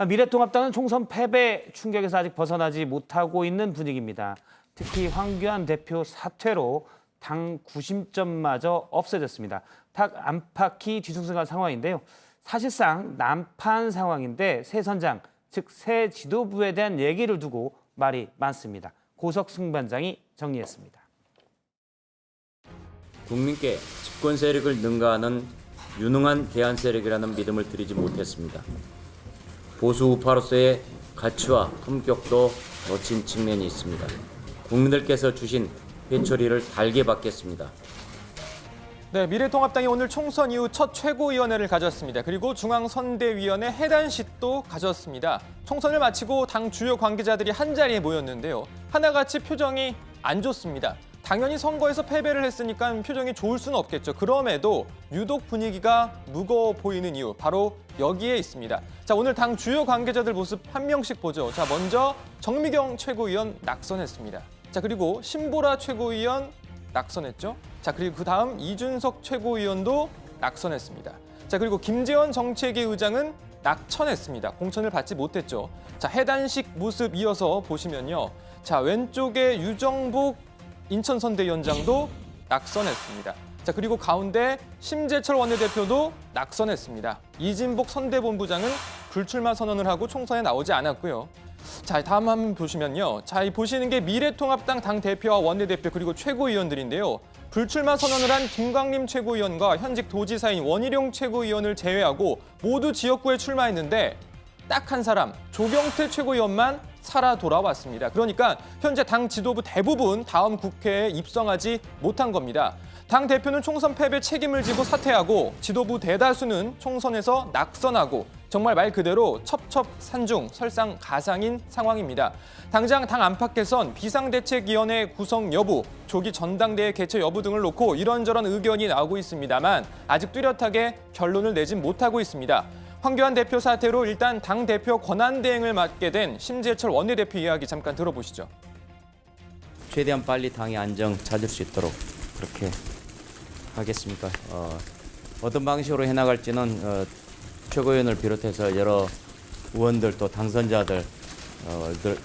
미래통합당은 총선 패배 충격에서 아직 벗어나지 못하고 있는 분위기입니다. 특히 황교안 대표 사퇴로 당 구심점마저 없어졌습니다. 탁 안팎이 뒤숭숭한 상황인데요. 사실상 난판 상황인데 새 선장, 즉 새 지도부에 대한 얘기를 두고 말이 많습니다. 고석승 반장이 정리했습니다. 국민께 집권 세력을 능가하는 유능한 대안 세력이라는 믿음을 드리지 못했습니다. 보수 우파로서의 가치와 품격도 놓친 측면이 있습니다. 국민들께서 주신 회초리를 달게 받겠습니다. 네, 미래통합당이 오늘 총선 이후 첫 최고위원회를 가졌습니다. 그리고 중앙선대위원회 해단식도 가졌습니다. 총선을 마치고 당 주요 관계자들이 한자리에 모였는데요. 하나같이 표정이 안 좋습니다. 당연히 선거에서 패배를 했으니까 표정이 좋을 수는 없겠죠. 그럼에도 유독 분위기가 무거워 보이는 이유, 바로 여기에 있습니다. 자, 오늘 당 주요 관계자들 모습 한 명씩 보죠. 자, 먼저 정미경 최고위원 낙선했습니다. 자, 그리고 신보라 최고위원 낙선했죠. 자, 그리고 그 다음 이준석 최고위원도 낙선했습니다. 자, 그리고 김재원 정책위 의장은 낙천했습니다. 공천을 받지 못했죠. 자, 해단식 모습 이어서 보시면요. 자, 왼쪽에 유정복 인천선대위원장도 낙선했습니다. 자, 그리고 가운데 심재철 원내대표도 낙선했습니다. 이진복 선대본부장은 불출마 선언을 하고 총선에 나오지 않았고요. 자, 다음 한번 보시면요. 자, 이 보시는 게 미래통합당 당대표와 원내대표 그리고 최고위원들인데요. 불출마 선언을 한 김광림 최고위원과 현직 도지사인 원희룡 최고위원을 제외하고 모두 지역구에 출마했는데 딱 한 사람, 조경태 최고위원만 살아 돌아왔습니다. 그러니까 현재 당 지도부 대부분 다음 국회에 입성하지 못한 겁니다. 당 대표는 총선 패배 책임을 지고 사퇴하고 지도부 대다수는 총선에서 낙선하고 정말 말 그대로 첩첩산중, 설상가상인 상황입니다. 당장 당 안팎에선 비상대책위원회 구성 여부, 조기 전당대회 개최 여부 등을 놓고 이런저런 의견이 나오고 있습니다만 아직 뚜렷하게 결론을 내진 못하고 있습니다. 황교안 대표 사태로 일단 당대표 권한대행을 맡게 된 심재철 원내대표 이야기 잠깐 들어보시죠. 최대한 빨리 당의 안정 찾을 수 있도록 그렇게 하겠습니다. 어떤 방식으로 해나갈지는 최고위원을 비롯해서 여러 의원들 또 당선자들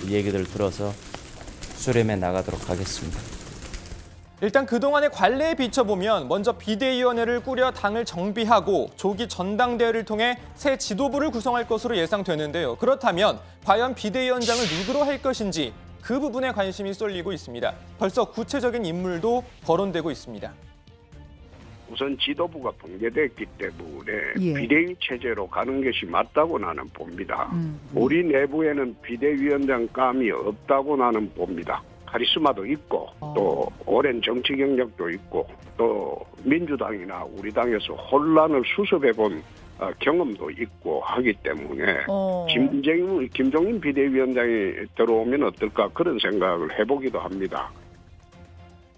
얘기들 들어서 수렴해 나가도록 하겠습니다. 일단 그동안의 관례에 비춰보면 먼저 비대위원회를 꾸려 당을 정비하고 조기 전당대회를 통해 새 지도부를 구성할 것으로 예상되는데요. 그렇다면 과연 비대위원장을 누구로 할 것인지 그 부분에 관심이 쏠리고 있습니다. 벌써 구체적인 인물도 거론되고 있습니다. 우선 지도부가 붕괴됐기 때문에 예. 비대위 체제로 가는 것이 맞다고 나는 봅니다. 우리 내부에는 비대위원장감이 없다고 나는 봅니다. 카리스마도 있고 또 오랜 정치 경력도 있고 또 민주당이나 우리 당에서 혼란을 수습해본 경험도 있고 하기 때문에 김종인 비대위원장이 들어오면 어떨까 그런 생각을 해보기도 합니다.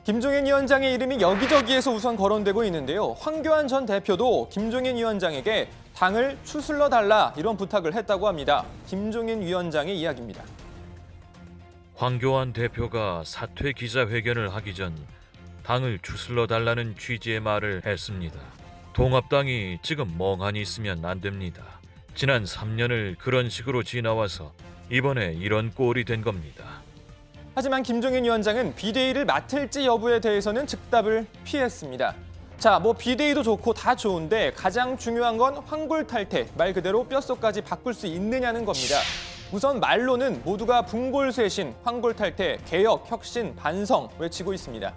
김종인 위원장의 이름이 여기저기에서 우선 거론되고 있는데요. 황교안 전 대표도 김종인 위원장에게 당을 추슬러달라 이런 부탁을 했다고 합니다. 김종인 위원장의 이야기입니다. 황교안 대표가 사퇴 기자회견을 하기 전 당을 추슬러달라는 취지의 말을 했습니다. 통합당이 지금 멍하니 있으면 안 됩니다. 지난 3년을 그런 식으로 지나와서 이번에 이런 꼴이 된 겁니다. 하지만 김종인 위원장은 비대위를 맡을지 여부에 대해서는 즉답을 피했습니다. 자, 비대위도 좋고 다 좋은데 가장 중요한 건 황골탈퇴, 말 그대로 뼛속까지 바꿀 수 있느냐는 겁니다. 우선 말로는 모두가 분골쇄신, 황골탈퇴, 개혁, 혁신, 반성 외치고 있습니다.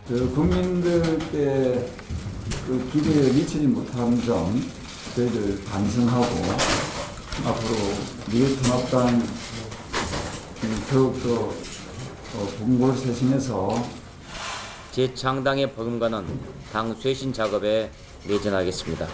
국민들께 그 기대에 미치지 못한 점 저희들 반성하고 앞으로 미래통합당 더욱더 분골쇄신해서 재창당에 버금가는 당 쇄신 작업에 매진하겠습니다.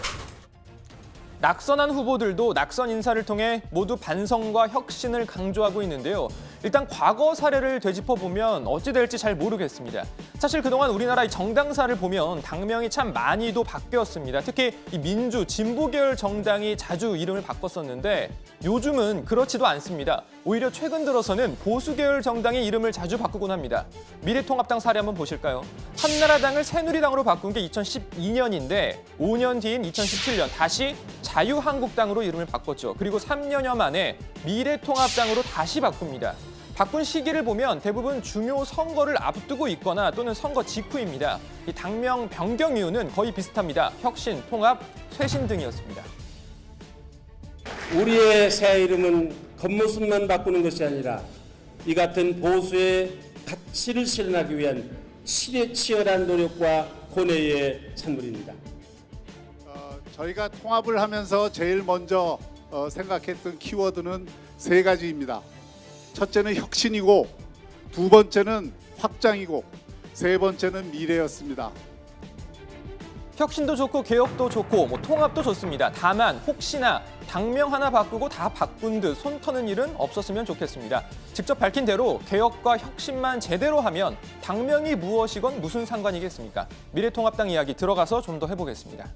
낙선한 후보들도 낙선 인사를 통해 모두 반성과 혁신을 강조하고 있는데요. 일단 과거 사례를 되짚어보면 어찌 될지 잘 모르겠습니다. 사실 그동안 우리나라 이 정당사를 보면 당명이 참 많이도 바뀌었습니다. 특히 이 민주, 진보 계열 정당이 자주 이름을 바꿨었는데 요즘은 그렇지도 않습니다. 오히려 최근 들어서는 보수 계열 정당의 이름을 자주 바꾸곤 합니다. 미래통합당 사례 한번 보실까요? 한나라당을 새누리당으로 바꾼 게 2012년인데 5년 뒤인 2017년 다시 자유한국당으로 이름을 바꿨죠. 그리고 3년여 만에 미래통합당으로 다시 바꿉니다. 바꾼 시기를 보면 대부분 중요 선거를 앞두고 있거나 또는 선거 직후입니다. 이 당명 변경 이유는 거의 비슷합니다. 혁신, 통합, 쇄신 등이었습니다. 우리의 새 이름은 겉모습만 바꾸는 것이 아니라 이 같은 보수의 가치를 실현하기 위한 치열한 노력과 고뇌의 산물입니다. 저희가 통합을 하면서 제일 먼저 생각했던 키워드는 세 가지입니다. 첫째는 혁신이고, 두 번째는 확장이고, 세 번째는 미래였습니다. 혁신도 좋고 개혁도 좋고 통합도 좋습니다. 다만 혹시나 당명 하나 바꾸고 다 바꾼 듯 손 터는 일은 없었으면 좋겠습니다. 직접 밝힌 대로 개혁과 혁신만 제대로 하면 당명이 무엇이건 무슨 상관이겠습니까? 미래통합당 이야기 들어가서 좀 더 해보겠습니다.